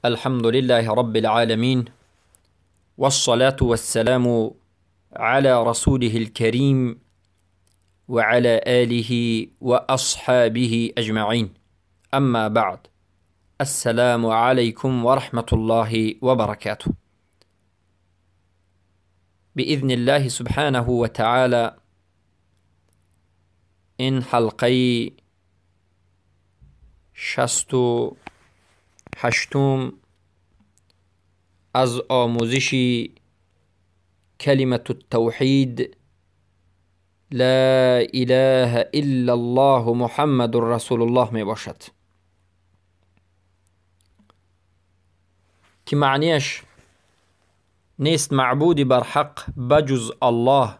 الحمد لله رب العالمين، والصلاة والسلام على رسوله الكريم وعلى آله وأصحابه أجمعين. أما بعد، السلام عليكم ورحمة الله وبركاته. بإذن الله سبحانه وتعالى إن حلقي شستو هشتم از آموزش كلمة التوحيد لا إله إلا الله محمد رسول الله می باشد که معنیش نیست معبودی بر حق بجز الله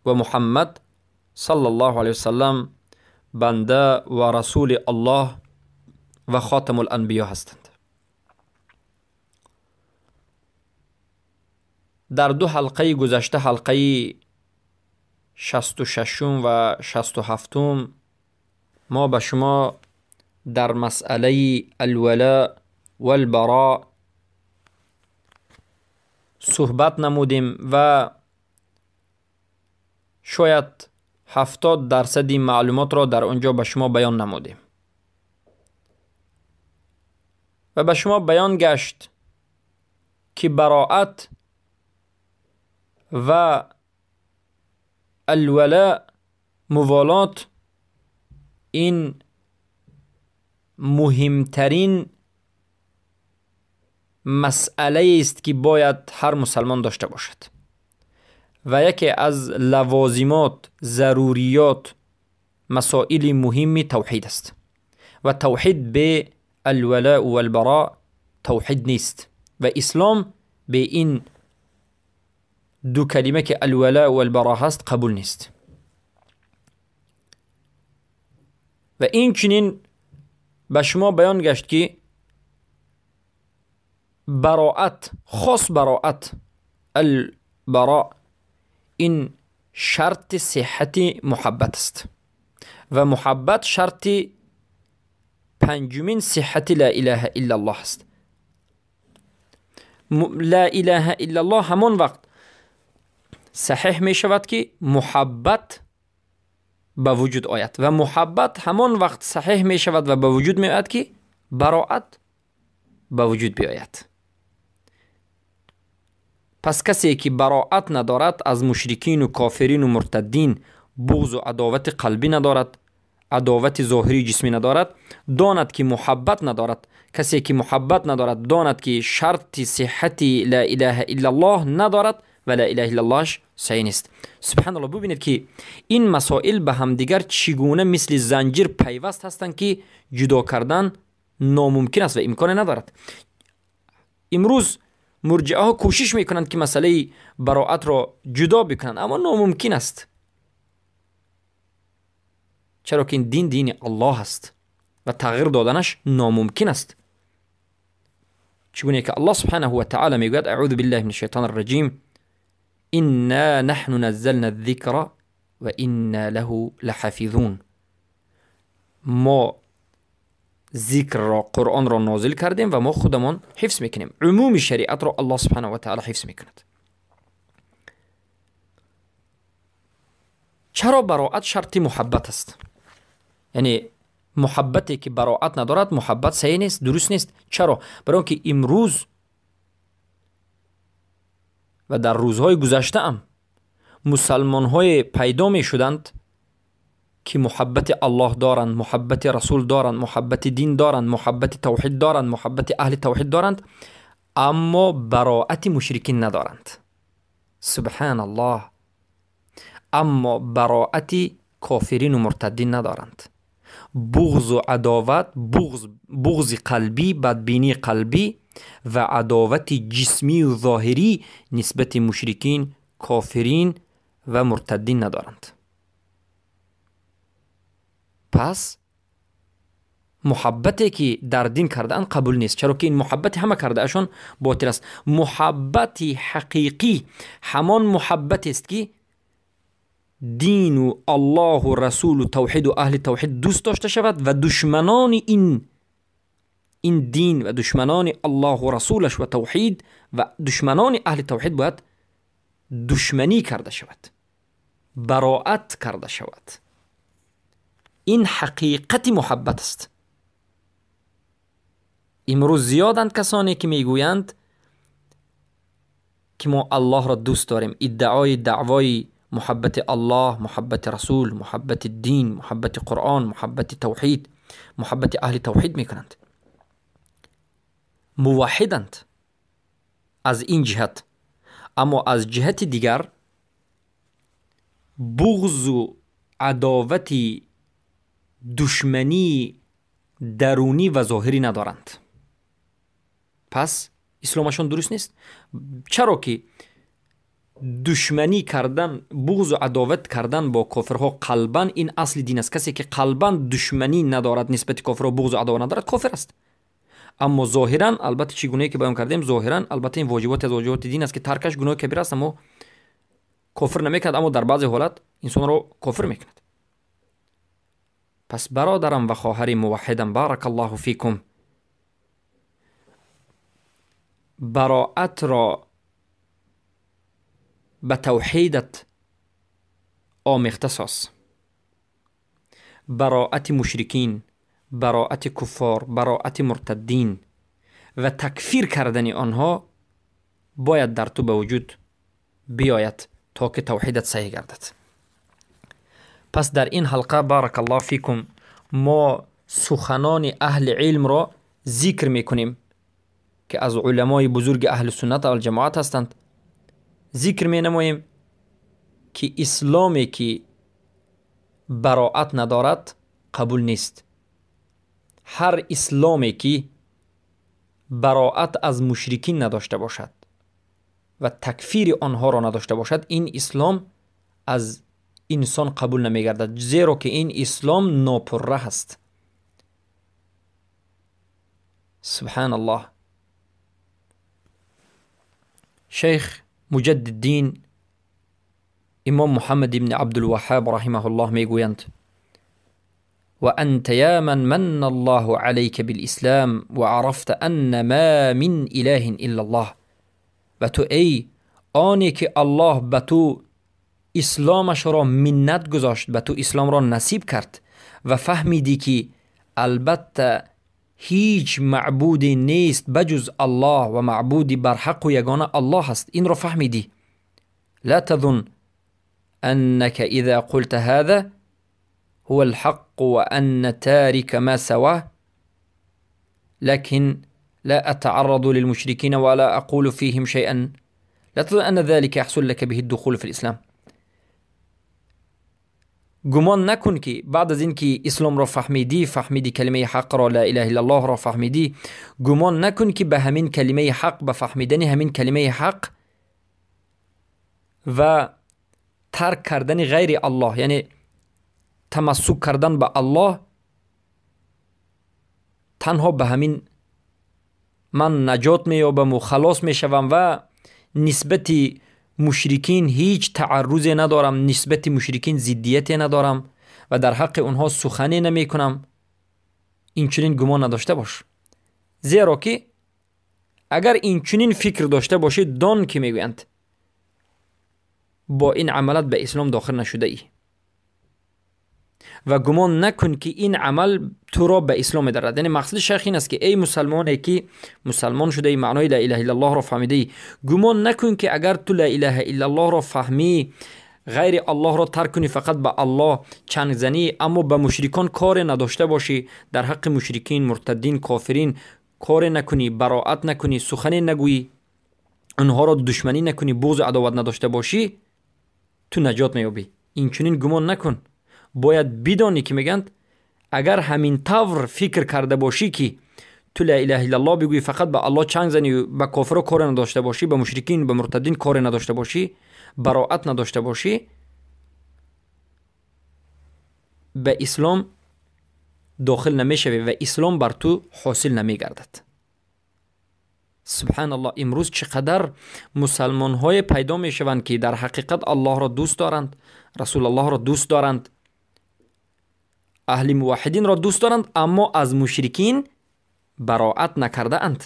و محمد صلی الله علیه وسلم بنده و رسول الله و خاتم الانبیا هستند. در دو حلقه گذشته، حلقه 66 و 67، ما به شما در مسئله الولاء والبراء صحبت نمودیم و شاید 70% معلومات را در اونجا به شما بیان نمودیم و به شما بیان گشت که براءت و الولاء، موالات، این مهمترین مسئله است که باید هر مسلمان داشته باشد و یکی از لوازمات، ضروریات، مسائل مهم توحید است و توحید به الولاء و البراء توحید نیست و اسلام به این دو کلمه که الولاء و البراء هست قبول نیست. و این چنین به شما بیان گشت که براءت، خاص براءت، البراء، این شرط صحت محبت است و محبت شرط پنجمین صحت لا اله الا الله است. لا اله الا الله همان وقت صحیح می شود که محبت به وجود آید و محبت همان وقت صحیح می شود و به وجود می آید که براءت به وجود بیاید. پس کسی که براءت ندارد از مشرکین و کافرین و مرتدین، بغض و عداوت قلبی ندارد، عداوت ظاهری جسمی ندارد، داند که محبت ندارد. کسی که محبت ندارد داند که شرط صحت لا اله الا الله ندارد و لا اله الا اللهش صحیح نیست. سبحان الله. ببینید که این مسائل به هم دیگر چگونه مثل زنجیر پیوست هستند که جدا کردن ناممکن است و امکان ندارد. امروز مرجعه ها کوشش میکنند که مسئله براءت را جدا بکنند، اما ناممکن است، چرا که این دین الله است و تغییر دادنش ناممکن است. چگونه که الله سبحانه و تعالی میگوید اعوذ بالله من الشیطان الرجیم انا نحن نزلنا الذکر و انا له لحافظون. ما ذکر را، قرآن را نازل کردیم و ما خودمان حفظ میکنیم. عموم شریعت را الله سبحانه و تعالی حفظ میکند. چرا براءت شرط محبت است؟ یعنی محبتی که براءت ندارد محبت صحیح نیست، درست نیست. چرا؟ برای اینکه امروز و در روزهای گذشته هم مسلمان های پیدا می شدند که محبت الله دارند، محبت رسول دارند، محبت دین دارند، محبت توحید دارند، محبت اهل توحید دارند، اما براءت مشرکین ندارند. سبحان الله. اما براءت کافرین و مرتدین ندارند. بغض و عداوت، بغض قلبی، بدبینی قلبی و عداوت جسمی و ظاهری نسبت مشرکین، کافرین و مرتدین ندارند. پس محبتی که در دین کردن قبول نیست، چرا که این محبت همه کرده اشون باطل است. محبت حقیقی همان محبت است که دین و الله و رسول و توحید و اهل توحید دوست داشته شود و دشمنان این این دین و دشمنان الله و رسولش و توحید و دشمنان اهل توحید باید دشمنی کرده شود، براءت کرده شود. این حقیقت محبت است. امروز زیادند کسانی که میگویند که ما الله را دوست داریم، دعوای محبت الله، محبت رسول، محبت دین، محبت قرآن، محبت توحید، محبت اهل توحید میکنند. موحدند از این جهت، اما از جهت دیگر بغض و عداوت، دشمنی درونی و ظاهری ندارند. پس اسلامشون درست نیست. چرا که دشمنی کردن، بغض و عداوت کردن با کافرها قلبا این اصل دین است. کسی که قلبا دشمنی ندارد نسبت کافرها، بغض و عداوت ندارد، کافر است. اما ظاهرا البته چگونه که بیان کردیم، ظاهرا البته این واجبات از واجبات دین است که ترکش گناه کبیره است، اما کافر نمیکند، اما در بعضی حالت انسان رو کافر میکند. پس برادرم و خواهر موحدم، بارک الله فیکم، براءت را به توحیدت آمیخته ساز. براءت مشرکین، براءت کفار، براءت مرتدین و تکفیر کردن آنها باید در تو به وجود بیاید تا که توحیدت صحیح گردد. پس در این حلقه بارک الله فیکم ما سخنان اهل علم را ذکر میکنیم که از علمای بزرگ اهل سنت و الجماعت هستند. ذکر می نماییم که اسلامی که براءت ندارد قبول نیست. هر اسلامی که براءت از مشرکین نداشته باشد و تکفیر آنها را نداشته باشد، این اسلام از انسان قبول نمی گردد، زیرا که این اسلام ناپره است. سبحان الله. شیخ مجدد الدین امام محمد بن عبد الوهاب رحمه الله میگویند: و انت یا من الله عليك بالاسلام وعرفت ان ما من اله الا الله. و تو ای آنی که الله به تو اسلامش را منت گذاشت، به تو اسلام را نصیب کرد و فهمیدی که البته هیچ معبودی نیست بجز الله و معبودی بر حق و یگانه الله است. این را فهمیدی. لا تظن انك اذا قلت هذا هو الحق وان تارك ما سواه، لكن لا اتعرض للمشركين ولا اقول فيهم شيئا، لا تظن ان ذلك يحصل لك به الدخول في الاسلام. گمان نکن که بعد از این که اسلام را فهمیدی کلمه حق را، لا اله الا الله را فهمیدی، گمان نکن که به همین کلمه حق، به فهمیدن همین کلمه حق و ترک کردن غیر الله، یعنی تمسک کردن به الله، تنها به همین من نجات میابم و خلاص میشوم و نسبت مشرکین هیچ تعرض ندارم، نسبت مشرکین ضدیت ندارم و در حق اونها سخنی نمی کنم. این چنین گمان نداشته باش، زیرا که اگر این چنین فکر داشته باشی، دان که میگویند با این عملت به اسلام داخل نشده ای و گمان نکن که این عمل تو را به اسلام درد. یعنی مقصد شیخ این است که ای مسلمانی که مسلمان شده ای، معنای لا اله الا الله را فهمیده ای، گمان نکن که اگر تو لا اله الا الله را فهمی، غیر الله را ترک کنی، فقط به الله چنگ زنی، اما به مشرکان کار نداشته باشی، در حق مشرکین، مرتدین، کافرین کار نکنی، براءت نکنی، سخنی نگویی، اونها را دشمنی نکنی، بغض و عداوت نداشته باشی، تو نجات میابی. این چنین گمان نکن. باید بدانی که میگند اگر همین طور فکر کرده باشی که تو لا اله الا الله بگویی، فقط به الله چنگ زنی، به کافرها کار نداشته باشی، به مشرکین، به مرتدین کار نداشته باشی، براءت نداشته باشی، به اسلام داخل نمیشوی و اسلام بر تو حاصل نمیگردد. سبحان الله. امروز چقدر مسلمان های پیدا میشوند که در حقیقت الله را دوست دارند، رسول الله را دوست دارند، اهل موحدین را دوست دارند، اما از مشرکین براءت نکرده اند.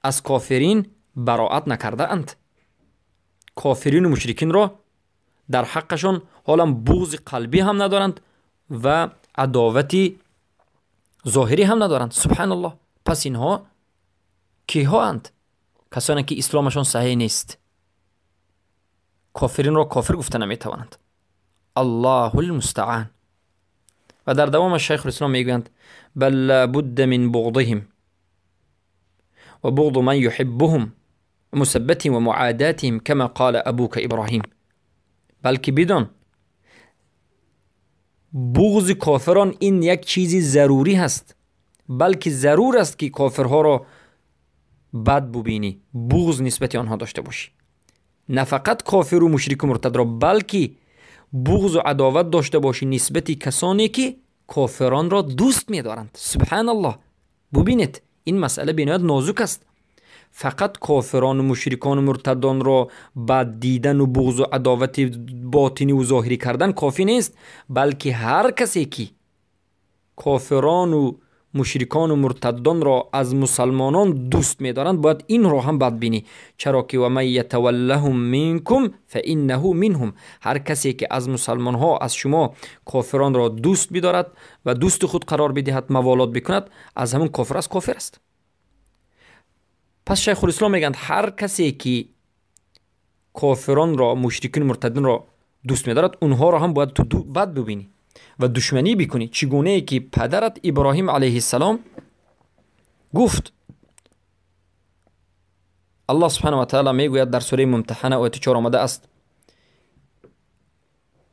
از کافرین براءت نکرده اند. کافرین و مشرکین را در حقشان حالا بغض قلبی هم ندارند و عداوت ظاهری هم ندارند. سبحان الله. پس اینها کیها اند؟ کسانی که اسلامشان صحیح نیست. کافرین را کافر گفته نمیتوانند. الله المستعان. و در دوام شیخ الاسلام میگویند بل لابد من بغضهم و بغض من يحبهم مثبتهم و معاداتهم كما قال ابوك ابراهیم. بلکه بدان بغض کافران این یک چیزی ضروری هست، بلکه ضرور است که کافرها را بد ببینی، بغض نسبت آنها داشته باشی. نه فقط کافر و مشرک و مرتد را، بلکه بغض و عداوت داشته باشی نسبت کسانی که کافران را دوست می دارند. سبحان الله. ببینید این مسئله بنایت نازک است. فقط کافران و مشرکان و مرتدان را بد دیدن و بغض و عداوت باطنی و ظاهری کردن کافی نیست، بلکه هر کسی که کافران و مشرکان و مرتدان را از مسلمانان دوست می دارند باید این را هم بد بینی. چرا که و من یتولهم منکم فانه منهم. هر کسی که از مسلمان ها از شما کافران را دوست بدارد و دوست خود قرار بدهد، موالات بکند، از همون کافر است، کافر است. پس شیخ الاسلام میگند هر کسی که کافران را، مشرکین مرتدین را دوست می‌دارد، اونها را هم باید تو بد ببینی و دشمنی بکنی. چگونه ای که پدرت ابراهیم علیه السلام گفت. الله سبحانه و تعالی میگوید در سوره ممتحنه آیه 4 آمده است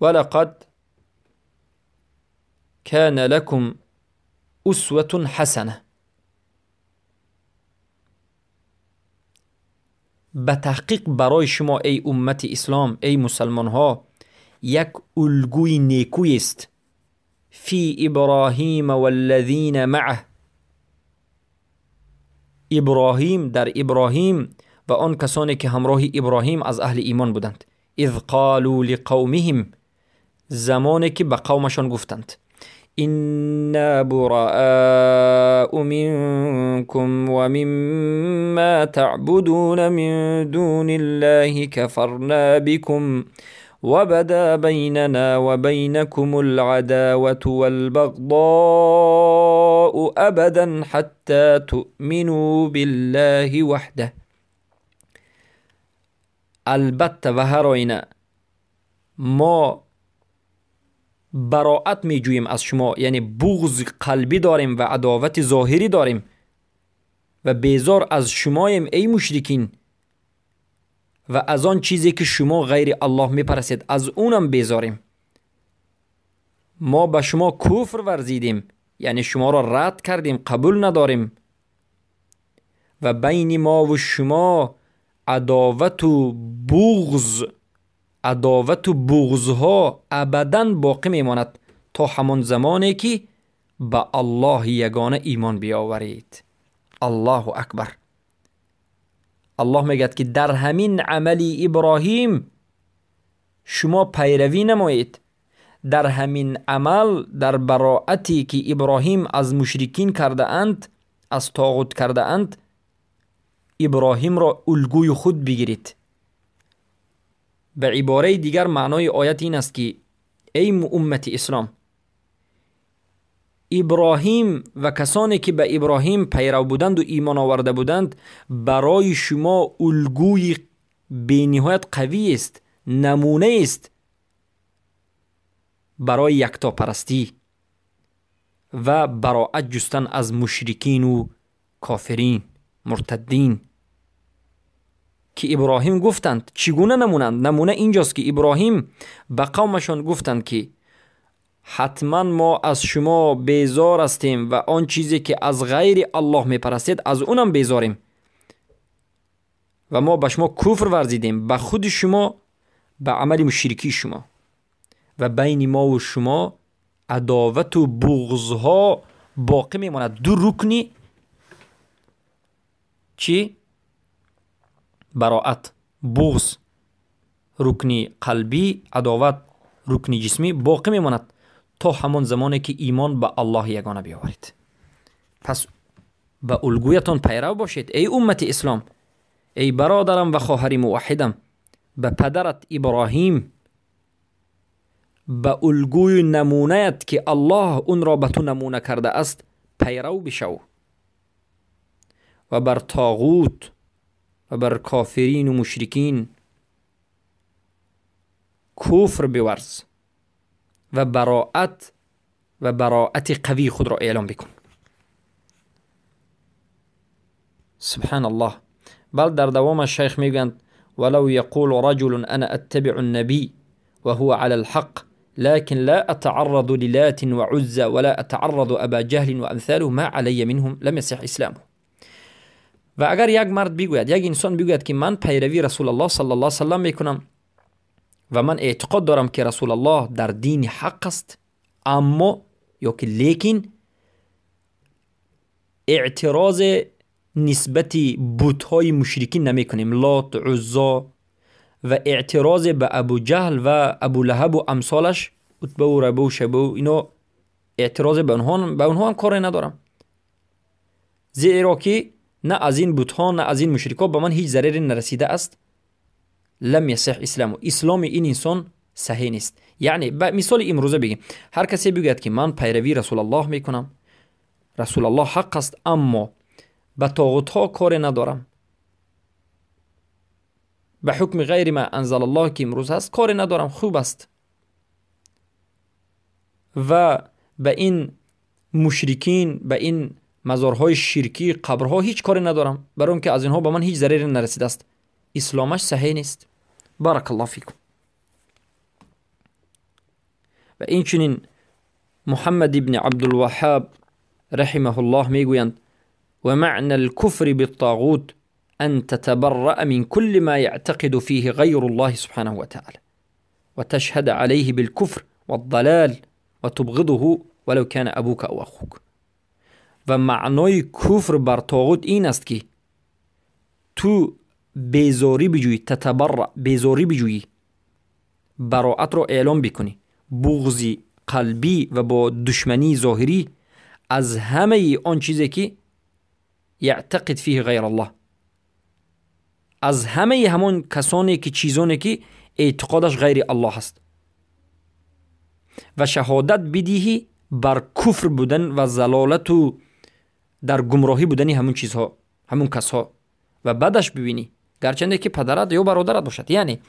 ولقد كان لكم اسوة حسنه. به تحقیق برای شما ای امت اسلام، ای مسلمان ها، یک الگوی نیکوی است. فی ابراهیم والذین معه. ابراهیم، در ابراهیم و آن کسانی که همراه ابراهیم از اهل ایمان بودند. اذ قالوا لقومهم. زمانی که به قومشان گفتند إنا براء منكم ومما تعبدون من دون الله كفرنا بكم وبدا بيننا وبينكم العداوة والبغضاء أبدا حتى تؤمنوا بالله وحده. البته و هر آینه ما براءت می جوییم از شما، یعنی بغض قلبی داریم و عداوت ظاهری داریم و بیزار از شمایم ای مشرکین و از آن چیزی که شما غیر الله می پرستید از اونم بیزاریم. ما به شما کفر ورزیدیم، یعنی شما را رد کردیم، قبول نداریم و بین ما و شما عداوت و بغضها ابداً باقی میماند تا همان زمانی که به الله یگانه ایمان بیاورید. الله اکبر. الله میگه که در همین عملی ابراهیم شما پیروی نمایید. در همین عمل، در براءتی که ابراهیم از مشرکین کرده اند، از طاغوت کرده اند، ابراهیم را الگوی خود بگیرید. به عباره دیگر معنای آیت این است که ای امت اسلام، ابراهیم و کسانی که به ابراهیم پیرو بودند و ایمان آورده بودند برای شما الگوی بینهایت قوی است، نمونه است برای یکتا پرستی و براءت جستن از مشرکین و کافرین مرتدین که ابراهیم گفتند. چگونه نمونند؟ نمونه اینجاست که ابراهیم به قومشان گفتند که حتما ما از شما بیزار هستیم و آن چیزی که از غیر الله میپرستید از اونم بیزاریم و ما به شما کفر ورزیدیم، به خود شما، به عمل مشرکی شما، و بین ما و شما عداوت و بغضها باقی میماند. دو رکنی چی؟ براءت، بغض رکنی قلبی، عداوت رکنی جسمی باقی میماند تا همان زمانی که ایمان به الله یگانه بیاورید. پس به الگویتان پیرو باشید. ای امت اسلام، ای برادرم و خواهر موحدم، به پدرت ابراهیم، به الگوی نمونه‌ات که الله اون را به تو نمونه کرده است پیرو بشو و بر طاغوت و بر کافرین و مشرکین کفر بورز و براءت قوی خود را اعلام بکن. سبحان الله. بل در دوام الشیخ میگویند ولو یقول رجل انا اتبع النبی وهو على الحق لكن لا اتعرض للات وعزى ولا اتعرض ابا جهل وامثاله ما علي منهم لم يصح اسلامه. و اگر یک مرد بگوید، یک انسان بگوید که من پیروی رسول الله صلی الله علیه و سلم میکنم و من اعتقاد دارم که رسول الله در دین حق است، اما یا که لیکن اعتراض نسبتی بت‌های مشرکین نمیکنیم، لات، عزا، و اعتراض به ابو جهل و ابو لهب و امثالش، عتبه و ربه و شبه و اینو، اعتراض به اونها هم کاری ندارم، زیرا که نه از این بت‌ها نه از این مشرکا به من هیچ ضرری نرسیده است. لم یصح اسلام، اسلام این انسان صحیح نیست. یعنی مثال امروزه بگیم، هر کسی بگوید که من پیروی رسول الله میکنم، رسول الله حق است، اما به طاغوت ها کار ندارم، به حکم غیر ما انزل الله که امروز هست کار ندارم، خوب است، و به این مشرکین، به این مزارهای شرکی، قبرها هیچ کاری ندارم، برای اون که از اینها به من هیچ ضرری نرسیده است، اسلامش صحیح نیست. بارک الله فیکم. و این چنین محمد ابن عبدالوهاب رحمه الله میگویند و معنى الكفر بالطاغوت أن تتبرأ من كل ما يعتقد فيه غير الله سبحانه وتعالى وتشهد عليه بالكفر والضلال وتبغضه ولو كان أبوك أو أخوك. و معنای کفر بر طاغوت این است که تو بیزاری بجویی، تتبرع، بیزاری بجویی، براعت را اعلام بکنی، بغضی قلبی و با دشمنی ظاهری از همه آن چیزی که یعتقد فیه غیر الله، از همه همون کسانی که چیزانی که اعتقادش غیر الله هست، و شهادت بدهی بر کفر بودن و ضلالت و در گمراهی بودنی همون چیزها، همون کسها، و بعدش ببینی گرچنده که پدرت یا برادرت باشد، یعنی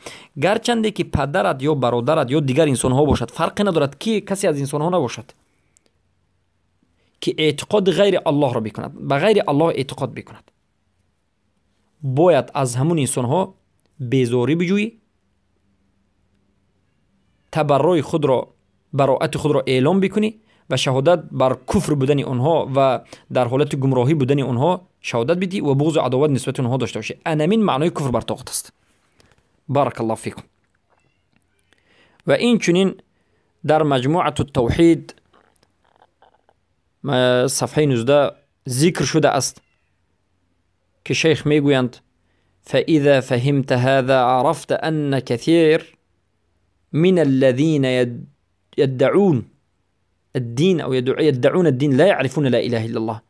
گرچنده که پدرت یا برادرت یا دیگر انسان ها باشد، فرقی ندارد که کسی از انسان ها نباشد که اعتقاد غیر الله را بکند، به غیر الله اعتقاد بکند، باید از همون انسان ها بیزاری بجویی، تبرع خود را، براءت خود را اعلام بکنی و شهادت بر کفر بودن اونها و در حالت گمراهی بودن اونها شهادت بدی و بغض و عداوت نسبت اونها داشته باشی. انمین معنای کفر بر طاغوت است. بارک الله فیکم. و این چنین در مجموعه التوحید صفحه 19 ذکر شده است که شیخ میگویند فاذا فهمت هذا عرفت ان كثير من الذين يدعون الدين أو يدعون الدين لا يعرفون لا إله إلا الله،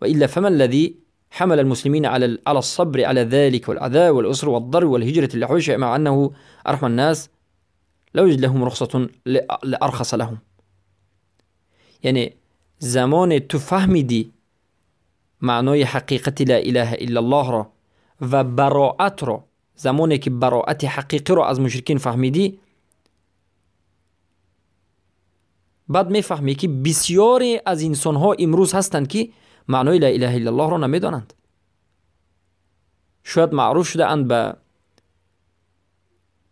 وإلا فما الذي حمل المسلمين على الصبر على ذلك والعذاب والأسر والضر والهجرة للحوش مع أنه أرحم الناس لو يجد لهم رخصة لأرخص لهم. يعني زمان تفهمدي معنای حقیقت لا اله الا الله را و براءت را، زمانی که براءت حقیقی را از مشرکین فهمیدی، بعد میفهمی که بسیاری از انسان ها امروز هستند که معنای لا اله الا الله را نمیدانند. شاید معروف شده اند به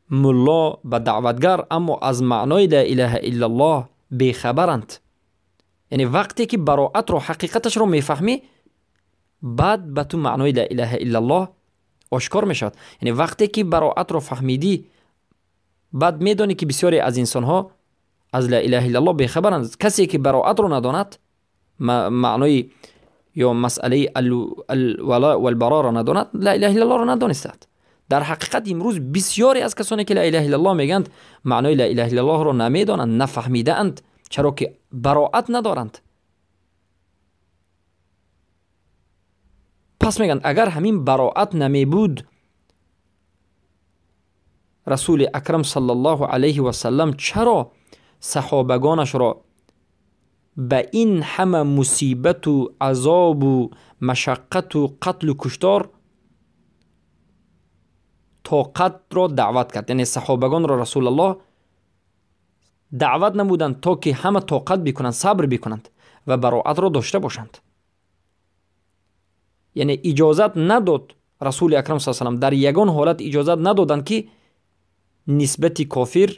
ملا، به دعوتگر، اما از معنای لا اله الا الله بیخبرند. یعنی وقتی که براءت را، حقیقتش را میفهمی، بعد به تو معنای لا اله الا الله آشکار میشد. یعنی وقتی که براءت را فهمیدی، بعد میدانی که بسیاری از انسان ها از لا اله الا الله بیخبرند. کسی که براءت را نداند، معنای یا مسئله الولاء والبراء را نداند، لا اله الا الله را ندانستد. در حقیقت امروز بسیاری از کسانی که لا اله الا الله میگند معنای لا اله الا الله را نمیدانند، نفهمیده اند، چرا که براءت ندارند. پس میگن اگر همین براءت نمی بود، رسول اکرم صلی الله علیه و سلم چرا صحابگانش را به این همه مصیبت و عذاب و مشقت و قتل و کشتار طاقت را دعوت کرد؟ یعنی صحابگان را رسول الله دعوت نمودند تا که همه طاقت بکنند، صبر بکنند و براءت را داشته باشند. یعنی اجازت نداد رسول اکرم صلی الله علیه و سلم، در یگان حالت اجازت ندادند که نسبت کافر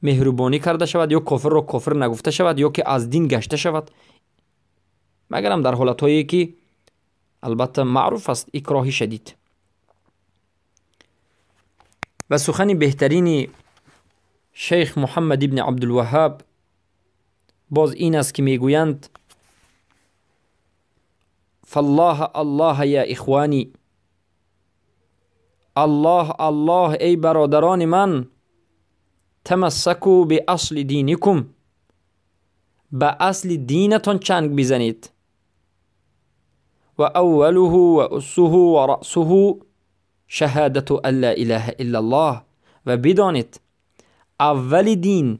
مهربانی کرده شود یا کافر را کافر نگفته شود یا که از دین گشته شود، مگر هم در حالتهایی که البته معروف است اکراه شدید. و سخن بهترین شیخ محمد ابن عبدالوهاب باز این است که میگویند فالله الله یا اخوانی، الله الله ای برادران من، تمسکو به اصل دینکم، به اصل دینتان چنگ بزنید، و اوله و اسه و رأسه شهادت ان لا اله الا الله، و بدانید اول دین،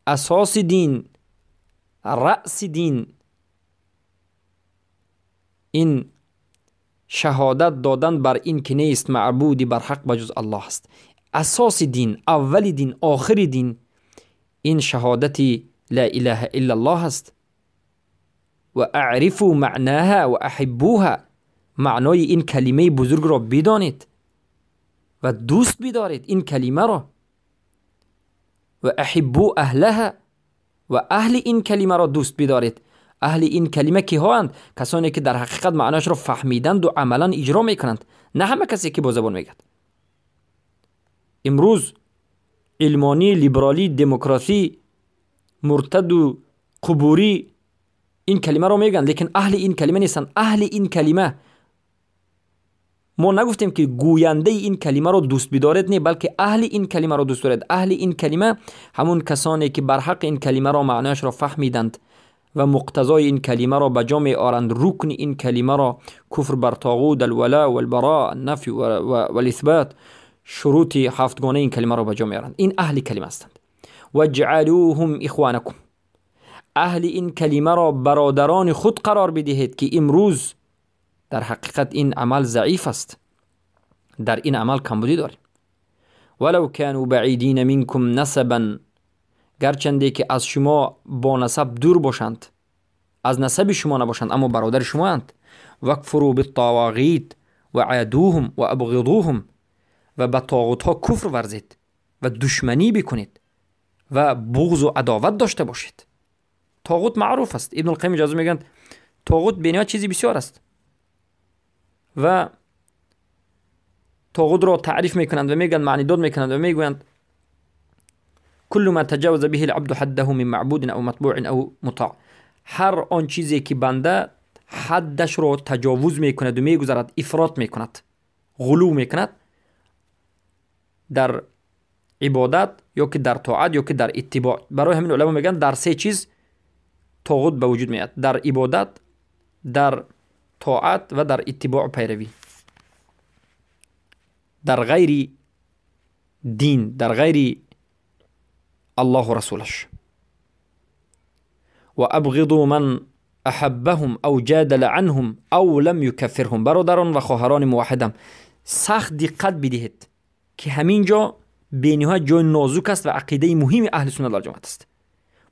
اساس دین، رأس دین این شهادت دادن بر این که نیست معبودی بر حق بجز الله است. اساس دین، اول دین، آخر دین این شهادت لا اله الا الله است. و اعرفوا معناها و احبوها، معنای این کلمه بزرگ را بدانید و دوست بدارید این کلمه را. و احبو اهلها، و اهل این کلمه را دوست بدارید. اهل این کلمه کی هستند؟ کسانی که در حقیقت معناش را فهمیدند و عملا اجرا میکنند، نه همه کسی که با زبان میگن. امروز علمانی، لیبرالی، دموکراسی، مرتد و قبوری این کلمه را میگن، لیکن اهل این کلمه نیستن. اهل این کلمه، ما نگفتیم که گوینده این کلمه را دوست بدارید، نه، بلکه اهل این کلمه را دوست دارید. اهل این کلمه همون کسانی که بر حق این کلمه را معناش را فهمیدند و مقتضای این کلمه را به جا می آورند، رکن این کلمه را، کفر بر طاغوت، الولاء والبراء، النفی والاثبات، شروط هفتگانه این کلمه را به جا می آورند. این اهل کلمه هستند. وجعلوهم اخوانکم، اهل این کلمه را برادران خود قرار بدهید که امروز در حقیقت این عمل ضعیف است، در این عمل کمبودی داریم. ولو كانوا بعیدین منکم نسبا، گرچنده که از شما با نسب دور باشند، از نسب شما نباشند اما برادر شما اند. وکفروا بالطواغیت و عادوهم و ابغضوهم، و به طاغوت ها کفر ورزید و دشمنی بکنید و بغض و عداوت داشته باشید. طاغوت معروف است. ابن القیم اجازه میگن طاغوت بینها چیزی بسیار است و طاغوت را تعریف میکنند و میگن معنی داد میکنند و میگویند كل ما تجاوز به العبد حده من معبود او مطبوع او مطاع، هر آن چیزی که بنده حدش را تجاوز میکند و میگذرد، افراط میکند، غلو میکند در عبادت یا که در طاعت یا که در اتباع. برای همین علما میگن در سه چیز طاغوت به وجود میاد: در عبادت، در طاعت و در اتباع و پیروی. در غیر دین، در غیر الله و رسولش. و ابغضوا من احبهم او جادل عنهم او لم یکفرهم. برادران و خواهران موحدم، سخت دقت بدهید که همینجا بینها جای نازک است و عقیده مهم اهل سنت و جماعت است.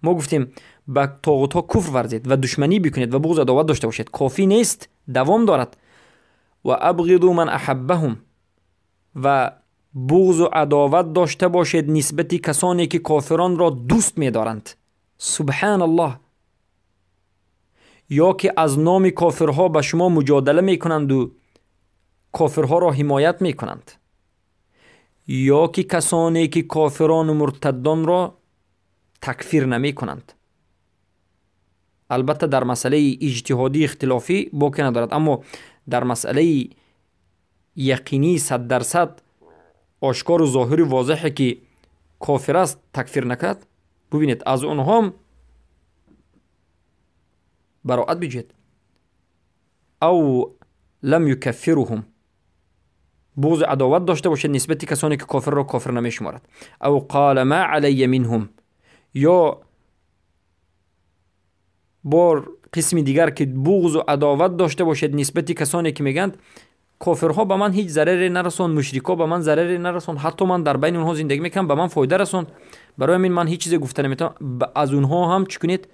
ما گفتیم به طاغوت ها کفر ورزید و دشمنی بکنید و بغض و عداوت داشته باشید، کافی نیست، دوام دارد. و ابغضوا من احبهم، و بغض و عداوت داشته باشید نسبت کسانی که کافران را دوست می دارند. سبحان الله. یا که از نام کافرها به شما مجادله می کنند و کافرها را حمایت می کنند، یا که کسانی که کافران و مرتدان را تکفیر نمی کنند. البته در مسئله اجتهادی اختلافی باقی ندارد، اما در مسئله یقینی 100% آشکار و ظاهر و واضحه که کافر است تکفیر نکرد، ببینید از اونها هم براءت بجید. او لم یکفرهم، بغض عداوت داشته باشد نسبت کسانی که کافر را کافر نمیشمارد. او قال ما علی منهم، یا بار قسم دیگر که بغض و عداوت داشته باشد نسبت کسانی که میگند کافرها به من هیچ ضرری نرسون، مشرکا به من ضرری نرسون، حتی من در بین اونها زندگی میکنم به من فایده رسون، برای من هیچ چیزی گفته نمیتونم، از اونها هم چی کنید؟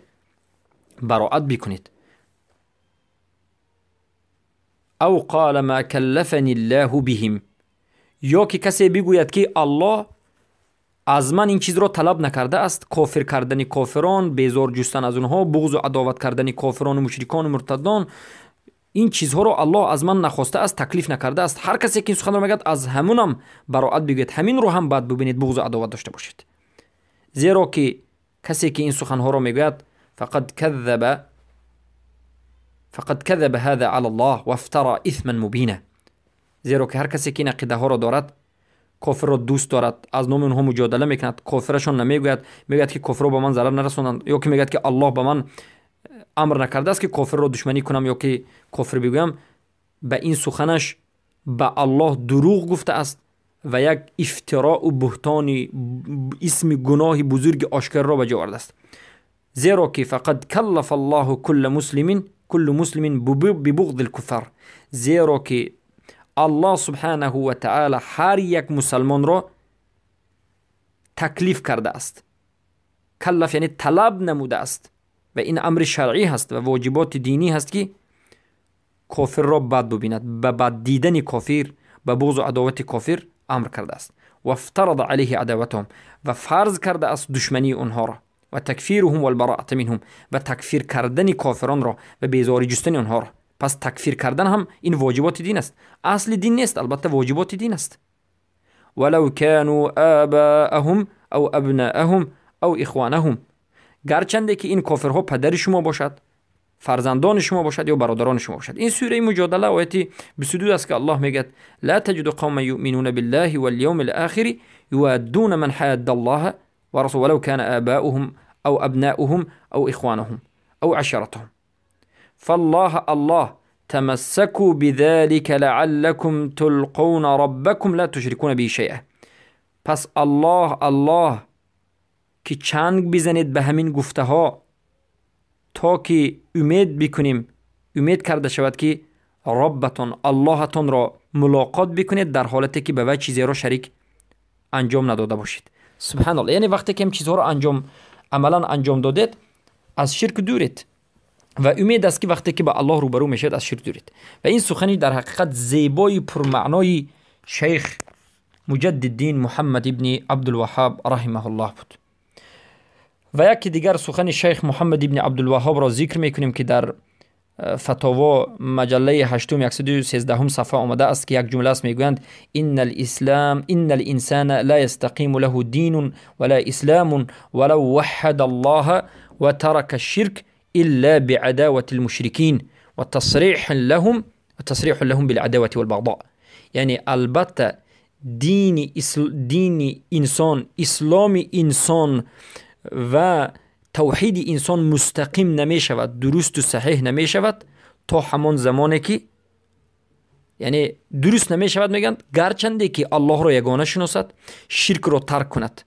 براءت بکنید. او قال ما کلفنی الله بهم، یا که کسی بگوید که الله از من این چیز را طلب نکرده است، کافر کردن کافران، بیزار جستن از اونها، بغض و عداوت کردن کافران و مشرکان و مرتدان، این چیزها را الله از من نخواسته است، تکلیف نکرده است. هر کسی که این سخن را میگه از همونم براءت بگید، همین رو هم بعد ببینید بغض و عداوت داشته باشید. زیرا که کسی که این سخن ها را میگوید فقد كذب هذا على الله وافترى اثما مبینا، زیرا که هر کسی که این عقیده ها را دارد، کافر را دوست دارد، از نام اونها مجادله میکند، کافرشون نمیگوید، میگوید که کافر به من ضرر نرسونند، یا که میگوید که الله به من امر نکرده است که کافر را دشمنی کنم یا که کافر بگویم، به این سخنش به الله دروغ گفته است و یک افتراء و بهتان، اسم گناه بزرگ آشکار را به جا آورده است. زیرا که فقد کلف الله كل مسلم ببغض الكفار، زیرا که الله سبحانه و تعالی هر یک مسلمان را تکلیف کرده است. کلف یعنی طلب نموده است و این امر شرعی هست و واجبات دینی هست که کافر را بد ببیند، به بد دیدن کافر، به بغض و عداوت کافر امر کرده است. و افترض علیه عداوتهم، و فرض کرده است دشمنی اونها را، و تکفیرهم و البراءة منهم، و تکفیر کردن کافران را و بیزاری جستن اونها را. پس تکفیر کردن هم این واجبات دین است، اصل دین نیست، البته واجبات دین است. ولو كانوا آباءهم او ابناءهم او اخوانهم، گرچنده که این کافرها پدر شما باشد، فرزندان شما باشد یا برادران شما باشد. این سوره مجادله آیت 22 است که الله میگه لا تجد قوما یؤمنون بالله والیوم الاخر یوادون من حاد الله ورسوله ولو كان آباؤهم او ابناؤهم او اخوانهم او عشيرتهم الله تمسكوا بذلك لعلكم تلقون ربكم لا تشركون به شيئا. پس الله که چنگ بزنید به همین گفته ها تا که امید کرده شود که ربتون، اللهتون را ملاقات بکنید در حالتی که به وی چیزی را شریک انجام نداده باشید. سبحان الله. یعنی وقتی که این چیزها را عملا انجام دادید، از شرک دورید و امید است که وقتی که به الله روبرو میشید از شرک دورید. و این سخنی در حقیقت زیبای پرمعنای شیخ مجددین محمد ابن عبدالوهاب رحمه الله بود. و یکی دیگر سخن شیخ محمد ابن عبدالوهاب را ذکر میکنیم که در فتاوا مجله 8 113 صفحه آمده است که یک جمله است، میگویند ان الانسان لا يستقيم له دين ولا اسلام ولو وحد الله وترك الشرك الا بعداوه المشركين وتصريح لهم بالعداوه والبغضاء. یعنی البته دین انسان، اسلام انسان و توحید انسان مستقیم نمی شود، درست و صحیح نمی شود تا همان زمانی که، یعنی درست نمی شود میگن گرچنده که الله را یگانه شناسد، شرک را ترک کند.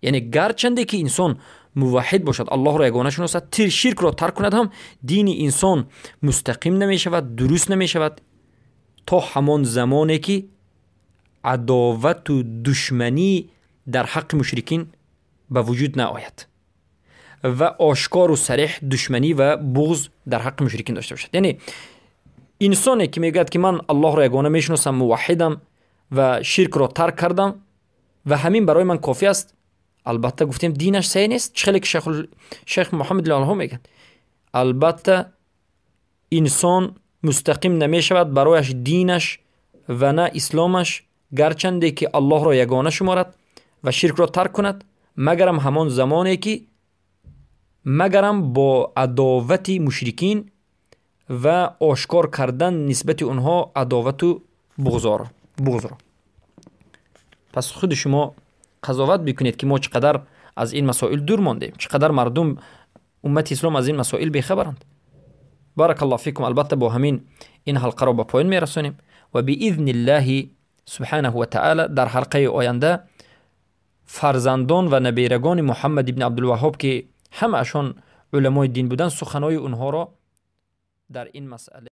یعنی گرچنده که انسان موحد باشد، الله را یگانه شناسد، شرک را ترک کند، هم دین انسان مستقیم نمی شود، درست نمی شود تا همان زمانی که عداوت و دشمنی در حق مشرکین به وجود نآید و آشکار و صریح دشمنی و بغض در حق مشرکین داشته باشد. یعنی انسانی که میگه که من الله را یگانه میشناسم، موحدم و شرک را ترک کردم و همین برای من کافی است، البته گفتیم دینش صحیح نیست. چخیلی که شیخ محمد الله میگه البته انسان مستقیم نمیشود برایش دینش و نه اسلامش، گرچنده که الله را یگانه شمارد و شرک را ترک کند، مگرم همان زمانی که با عداوت مشرکین و آشکار کردن نسبت اونها عداوت و بغض را. پس خود شما قضاوت بکنید که ما چقدر از این مسائل دور ماندیم، چقدر مردم امت اسلام از این مسائل بیخبرند. بارک الله فیکم. البته با همین این حلقه را به پایان میرسونیم و باذن الله سبحانه و تعالی در حلقه آینده فرزندان و نبیرگان محمد ابن عبدالوهاب که همه اشان علمای دین بودن سخنهای اونها را در این مسئله